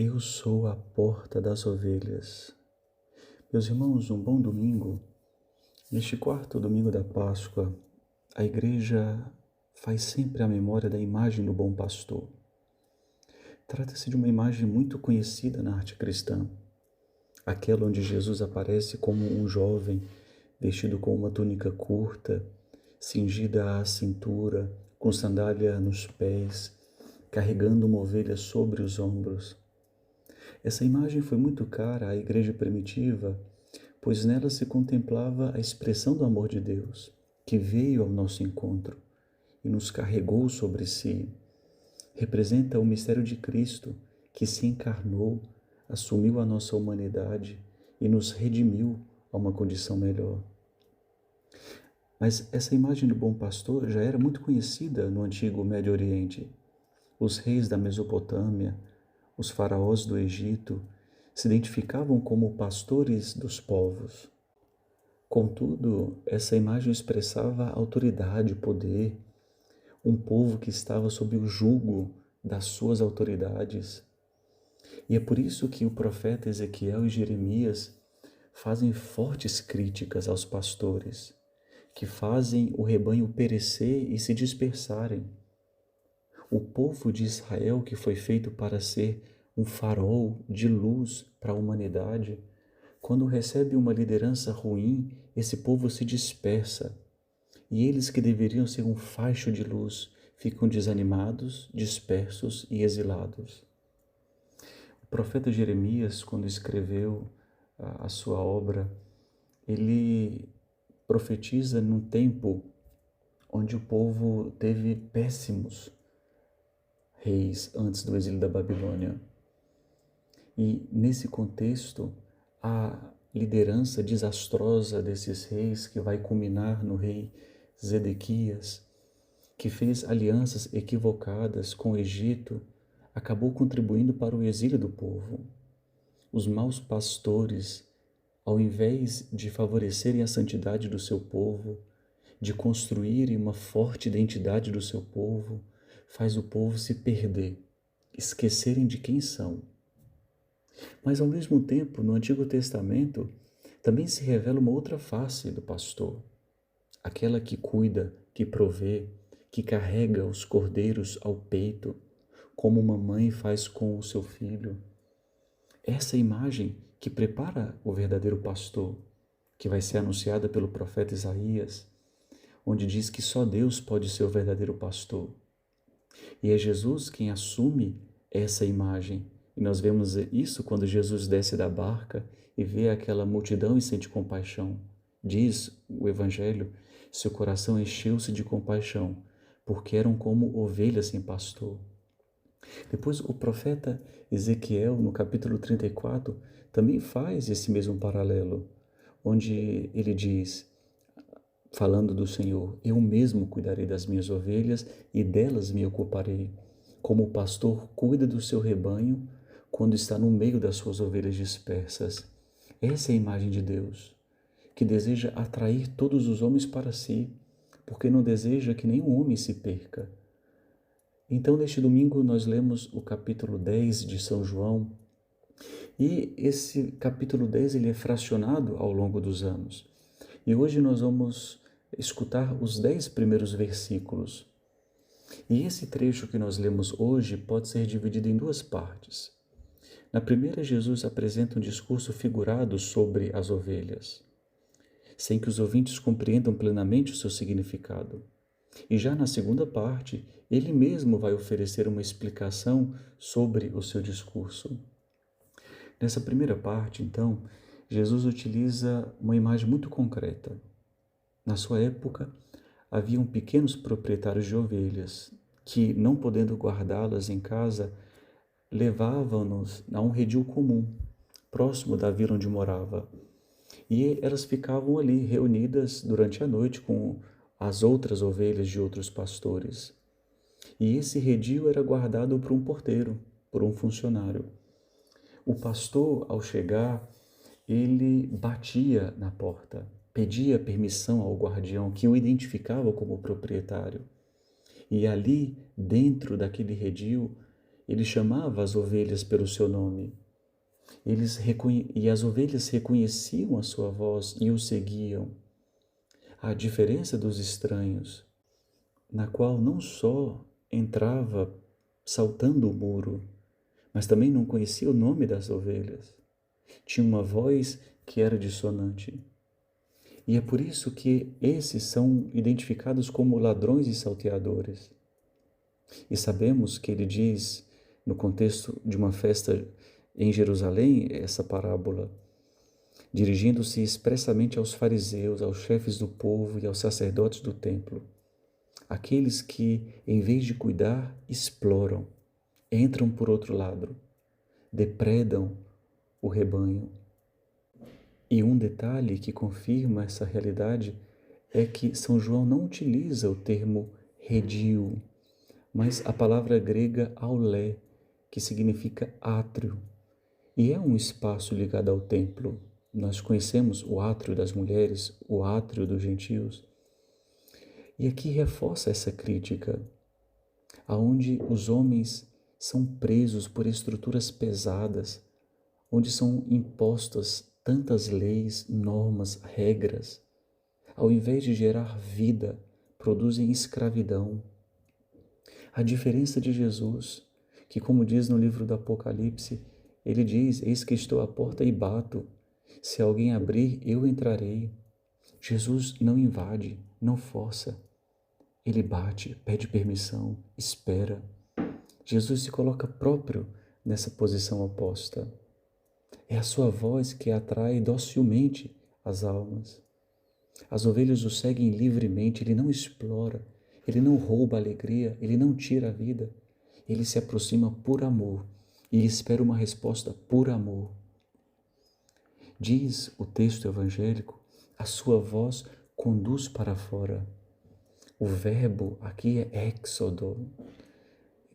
Eu sou a porta das ovelhas. Meus irmãos, um bom domingo. Neste quarto domingo da Páscoa, a Igreja faz sempre a memória da imagem do bom pastor. Trata-se de uma imagem muito conhecida na arte cristã, aquela onde Jesus aparece como um jovem vestido com uma túnica curta, cingida à cintura, com sandália nos pés, carregando uma ovelha sobre os ombros. Essa imagem foi muito cara à igreja primitiva, pois nela se contemplava a expressão do amor de Deus, que veio ao nosso encontro e nos carregou sobre si. Representa o mistério de Cristo, que se encarnou, assumiu a nossa humanidade e nos redimiu a uma condição melhor. Mas essa imagem do bom pastor já era muito conhecida no antigo Médio Oriente. Os reis da Mesopotâmia, os faraós do Egito, se identificavam como pastores dos povos. Contudo, essa imagem expressava autoridade, poder, um povo que estava sob o jugo das suas autoridades. E é por isso que o profeta Ezequiel e Jeremias fazem fortes críticas aos pastores, que fazem o rebanho perecer e se dispersarem. O povo de Israel, que foi feito para ser um farol de luz para a humanidade, quando recebe uma liderança ruim, esse povo se dispersa. E eles que deveriam ser um facho de luz, ficam desanimados, dispersos e exilados. O profeta Jeremias, quando escreveu a sua obra, ele profetiza num tempo onde o povo teve péssimos reis antes do exílio da Babilônia. E nesse contexto, a liderança desastrosa desses reis, que vai culminar no rei Zedequias, que fez alianças equivocadas com o Egito, acabou contribuindo para o exílio do povo. Os maus pastores, ao invés de favorecerem a santidade do seu povo, de construírem uma forte identidade do seu povo, faz o povo se perder, esquecerem de quem são. Mas, ao mesmo tempo, no Antigo Testamento, também se revela uma outra face do pastor, aquela que cuida, que provê, que carrega os cordeiros ao peito, como uma mãe faz com o seu filho. Essa imagem que prepara o verdadeiro pastor, que vai ser anunciada pelo profeta Isaías, onde diz que só Deus pode ser o verdadeiro pastor. E é Jesus quem assume essa imagem. E nós vemos isso quando Jesus desce da barca e vê aquela multidão e sente compaixão. Diz o Evangelho, seu coração encheu-se de compaixão, porque eram como ovelhas sem pastor. Depois o profeta Ezequiel, no capítulo 34, também faz esse mesmo paralelo, onde ele diz, falando do Senhor: eu mesmo cuidarei das minhas ovelhas e delas me ocuparei, como o pastor cuida do seu rebanho quando está no meio das suas ovelhas dispersas. Essa é a imagem de Deus, que deseja atrair todos os homens para si, porque não deseja que nenhum homem se perca. Então, neste domingo, nós lemos o capítulo 10 de São João, e esse capítulo 10 ele é fracionado ao longo dos anos. E hoje nós vamos escutar os 10 primeiros versículos. E esse trecho que nós lemos hoje pode ser dividido em duas partes. Na primeira, Jesus apresenta um discurso figurado sobre as ovelhas, sem que os ouvintes compreendam plenamente o seu significado. E já na segunda parte, ele mesmo vai oferecer uma explicação sobre o seu discurso. Nessa primeira parte, então, Jesus utiliza uma imagem muito concreta. Na sua época, haviam pequenos proprietários de ovelhas que, não podendo guardá-las em casa, levavam-nos a um redil comum, próximo da vila onde morava. E elas ficavam ali reunidas durante a noite com as outras ovelhas de outros pastores. E esse redil era guardado por um porteiro, por um funcionário. O pastor, ao chegar, ele batia na porta, pedia permissão ao guardião que o identificava como proprietário. E ali, dentro daquele redil, Ele chamava as ovelhas pelo seu nome. E as ovelhas reconheciam a sua voz e o seguiam. A diferença dos estranhos, na qual não só entrava saltando o muro, mas também não conhecia o nome das ovelhas. Tinha uma voz que era dissonante. E é por isso que esses são identificados como ladrões e salteadores. E sabemos que ele diz, no contexto de uma festa em Jerusalém, essa parábola, dirigindo-se expressamente aos fariseus, aos chefes do povo e aos sacerdotes do templo. Aqueles que, em vez de cuidar, exploram, entram por outro lado, depredam o rebanho. E um detalhe que confirma essa realidade é que São João não utiliza o termo redil, mas a palavra grega aulé, que significa átrio, e é um espaço ligado ao templo. Nós conhecemos o átrio das mulheres, o átrio dos gentios. E aqui reforça essa crítica, aonde os homens são presos por estruturas pesadas, onde são impostas tantas leis, normas, regras, ao invés de gerar vida, produzem escravidão. A diferença de Jesus, que como diz no livro do Apocalipse, ele diz: eis que estou à porta e bato, se alguém abrir, eu entrarei. Jesus não invade, não força, ele bate, pede permissão, espera. Jesus se coloca próprio nessa posição oposta. É a sua voz que atrai docilmente as almas. As ovelhas o seguem livremente, ele não explora, ele não rouba a alegria, ele não tira a vida. Ele se aproxima por amor e espera uma resposta por amor. Diz o texto evangélico, a sua voz conduz para fora. O verbo aqui é éxodo,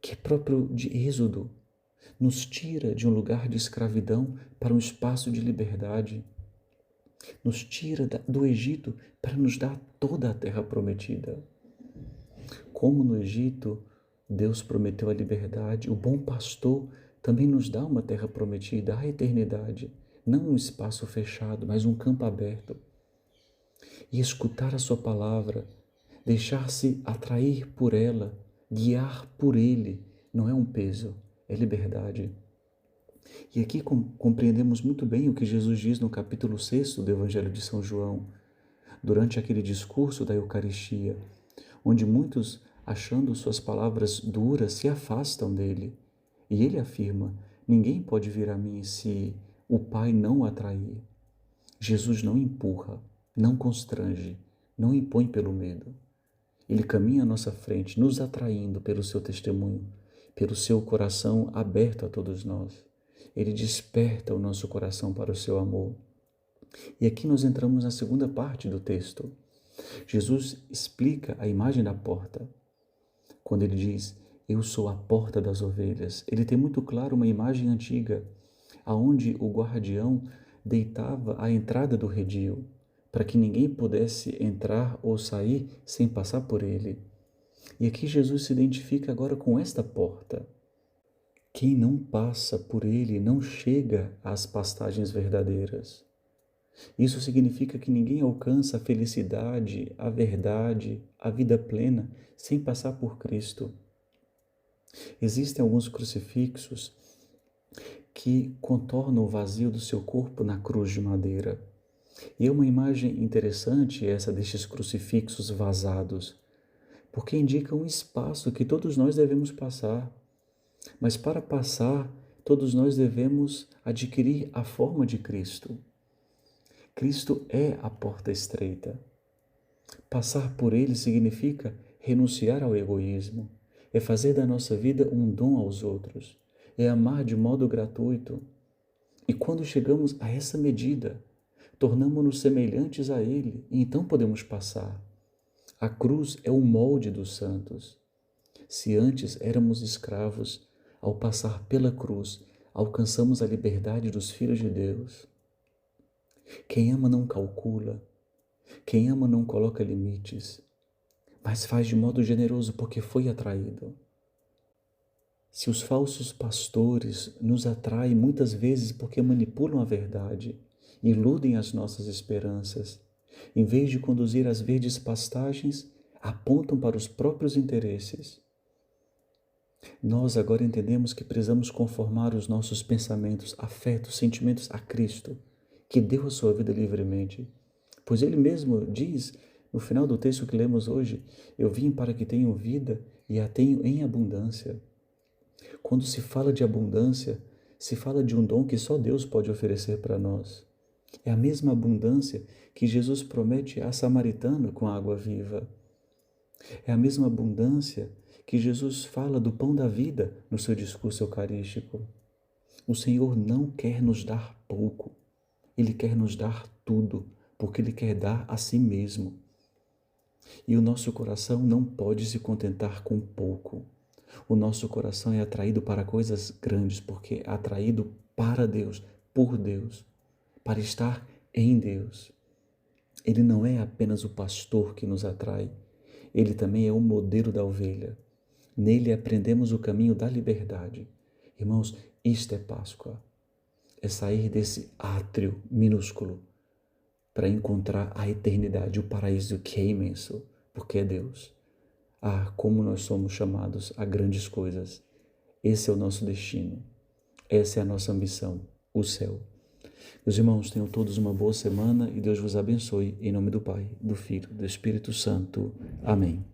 que é próprio de êxodo. Nos tira de um lugar de escravidão para um espaço de liberdade. Nos tira do Egito para nos dar toda a terra prometida. Como no Egito Deus prometeu a liberdade, o bom pastor também nos dá uma terra prometida, a eternidade, não um espaço fechado, mas um campo aberto. E escutar a sua palavra, deixar-se atrair por ela, guiar por ele, não é um peso, é liberdade. E aqui compreendemos muito bem o que Jesus diz no capítulo 6 do Evangelho de São João, durante aquele discurso da Eucaristia, onde muitos, achando suas palavras duras, se afastam dele. E ele afirma: ninguém pode vir a mim se o Pai não o atrair. Jesus não empurra, não constrange, não impõe pelo medo. Ele caminha à nossa frente, nos atraindo pelo seu testemunho, pelo seu coração aberto a todos nós. Ele desperta o nosso coração para o seu amor. E aqui nós entramos na segunda parte do texto. Jesus explica a imagem da porta. Quando ele diz: eu sou a porta das ovelhas, ele tem muito claro uma imagem antiga, aonde o guardião deitava à entrada do redil, para que ninguém pudesse entrar ou sair sem passar por ele. E aqui Jesus se identifica agora com esta porta. Quem não passa por ele não chega às pastagens verdadeiras. Isso significa que ninguém alcança a felicidade, a verdade, a vida plena sem passar por Cristo. Existem alguns crucifixos que contornam o vazio do seu corpo na cruz de madeira. E é uma imagem interessante essa destes crucifixos vazados, porque indica um espaço que todos nós devemos passar. Mas para passar, todos nós devemos adquirir a forma de Cristo. Cristo é a porta estreita. Passar por ele significa renunciar ao egoísmo, é fazer da nossa vida um dom aos outros, é amar de modo gratuito. E quando chegamos a essa medida, tornamo-nos semelhantes a ele e então podemos passar. A cruz é o molde dos santos. Se antes éramos escravos, ao passar pela cruz, alcançamos a liberdade dos filhos de Deus. Quem ama não calcula, quem ama não coloca limites, mas faz de modo generoso porque foi atraído. Se os falsos pastores nos atraem muitas vezes porque manipulam a verdade, iludem as nossas esperanças, em vez de conduzir as verdes pastagens, apontam para os próprios interesses. Nós agora entendemos que precisamos conformar os nossos pensamentos, afetos, sentimentos a Cristo, que deu a sua vida livremente. Pois Ele mesmo diz, no final do texto que lemos hoje, eu vim para que tenham vida e a tenham em abundância. Quando se fala de abundância, se fala de um dom que só Deus pode oferecer para nós. É a mesma abundância que Jesus promete à samaritana com a água viva. É a mesma abundância que Jesus fala do pão da vida no seu discurso eucarístico. O Senhor não quer nos dar pouco, Ele quer nos dar tudo, porque Ele quer dar a si mesmo. E o nosso coração não pode se contentar com pouco. O nosso coração é atraído para coisas grandes, porque é atraído para Deus, por Deus, para estar em Deus. Ele não é apenas o pastor que nos atrai, ele também é o modelo da ovelha. Nele aprendemos o caminho da liberdade. Irmãos, isto é Páscoa. É sair desse átrio minúsculo para encontrar a eternidade, o paraíso que é imenso, porque é Deus. Ah, como nós somos chamados a grandes coisas. Esse é o nosso destino. Essa é a nossa ambição, o céu. Meus irmãos, tenham todos uma boa semana e Deus vos abençoe. Em nome do Pai, do Filho, do Espírito Santo. Amém.